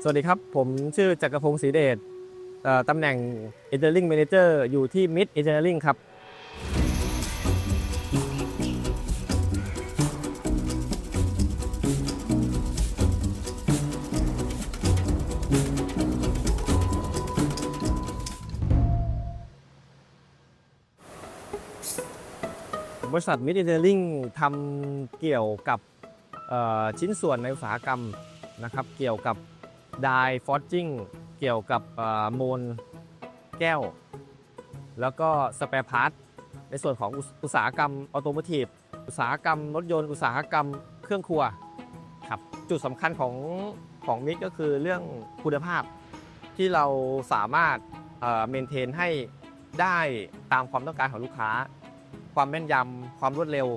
สวัสดีครับผมชื่อจักรพงศ์ศรีเดชตำแหน่ง Engineering Manager อยู่ที่ Mid Engineering ครับบริษัท Mid Engineering ทำเกี่ยวกับชิ้นส่วนในอุตสาหกรรมนะครับเกี่ยวกับไดฟอร์จิ้งเกี่ยวกับโมลแก้วแล้วก็สเปร์พาร์ทในส่วนของอุตสาหกรรมออโตโมทีฟอุตสาหกรรมรถยนต์อุตสาหกรรมเครื่องครัวครับจุดสำคัญของมิกก็คือเรื่องคุณภาพที่เราสามารถเมนเทนให้ได้ตามความต้องการของลูกค้าความแม่นยำความรวดเร็ว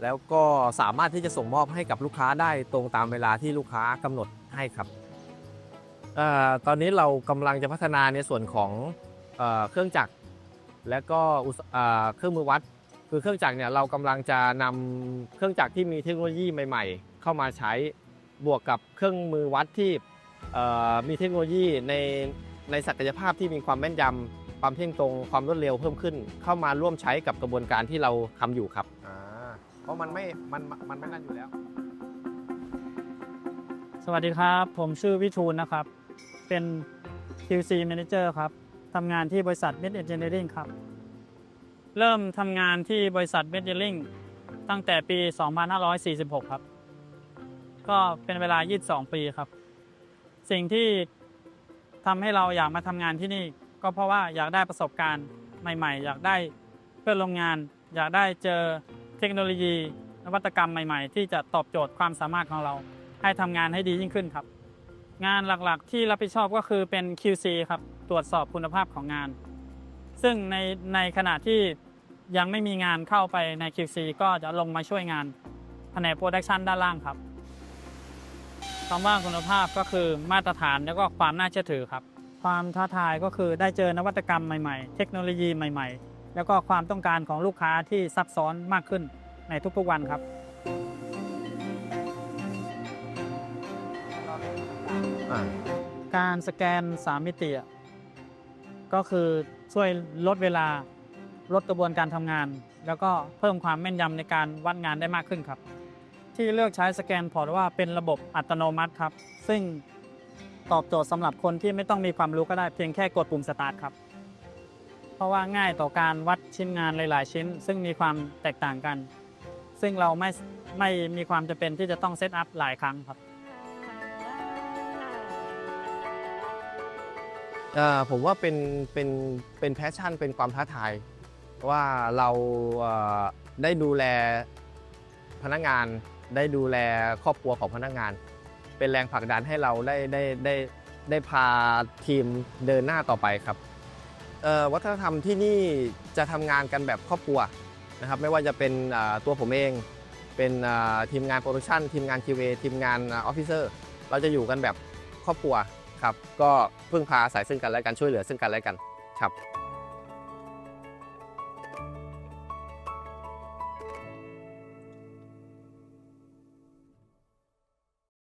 แล้วก็สามารถที่จะส่งมอบให้กับลูกค้าได้ตรงตามเวลาที่ลูกค้ากำหนดให้ครับตอนนี้เรากำลังจะพัฒนาในส่วนของเครื่องจักรและก็เครื่องมือวัดคือเครื่องจักรเนี่ยเรากำลังจะนำเครื่องจักรที่มีเทคโนโลยีใหม่ๆเข้ามาใช้บวกกับเครื่องมือวัดที่มีเทคโนโลยีในศักยภาพที่มีความแม่นยำความเที่ยงตรงความรวดเร็วเพิ่มขึ้นเข้ามาร่วมใช้กับกระบวนการที่เราทำอยู่ครับเพราะมันไม่นั่นอยู่แล้วสวัสดีครับผมชื่อวิทูลนะครับเป็น QC Manager ครับทำงานที่บริษัท Mid Engineering ครับเริ่มทำงานที่บริษัท Mid Engineering ตั้งแต่ปี 2546 ครับก็เป็นเวลา 22 ปีครับสิ่งที่ทำให้เราอยากมาทำงานที่นี่ก็เพราะว่าอยากได้ประสบการณ์ใหม่ๆอยากได้เพื่อนร่วมงานอยากได้เจอเทคโนโลยีนวัตกรรมใหม่ๆที่จะตอบโจทย์ความสามารถของเราให้ทำงานให้ดียิ่งขึ้นครับงานหลักๆที่รับผิดชอบก็คือเป็น QC ครับตรวจสอบคุณภาพของงานซึ่งในขณะที่ยังไม่มีงานเข้าไปใน QC ก็จะลงมาช่วยงานแผนก Production ด้านล่างครับคำว่าคุณภาพก็คือมาตรฐานแล้วก็ความน่าเชื่อถือครับความท้าทายก็คือได้เจอนวัตกรรมใหม่ๆเทคโนโลยีใหม่ๆแล้วก็ความต้องการของลูกค้าที่ซับซ้อนมากขึ้นในทุกๆวันครับการสแกน3มิติก็คือช่วยลดเวลาลดกระบวนการทำงานแล้วก็เพิ่มความแม่นยำในการวัดงานได้มากขึ้นครับที่เลือกใช้สแกนพอร์ตว่าเป็นระบบอัตโนมัติครับซึ่งตอบโจทย์สำหรับคนที่ไม่ต้องมีความรู้ก็ได้เพียงแค่กดปุ่มสตาร์ทครับเพราะว่าง่ายต่อการวัดชิ้นงานหลายๆชิ้นซึ่งมีความแตกต่างกันซึ่งเราไม่มีความจำเป็นที่จะต้องเซตอัพหลายครั้งครับผมว่าเป็นแพชชั่นเป็นความท้าทายว่าเราได้ดูแลพนักงานได้ดูแลครอบครัวของพนักงานเป็นแรงผลักดันให้เราได้พาทีมเดินหน้าต่อไปครับวัฒนธรรมที่นี่จะทำงานกันแบบครอบครัวนะครับไม่ว่าจะเป็นตัวผมเองเป็นทีมงานโปรดักชันทีมงาน QA ทีมงานออฟฟิเซอร์เราจะอยู่กันแบบครอบครัวครับก็พึ่งพาอาศัยซึ่งกันและกันช่วยเหลือซึ่งกันและกันครับ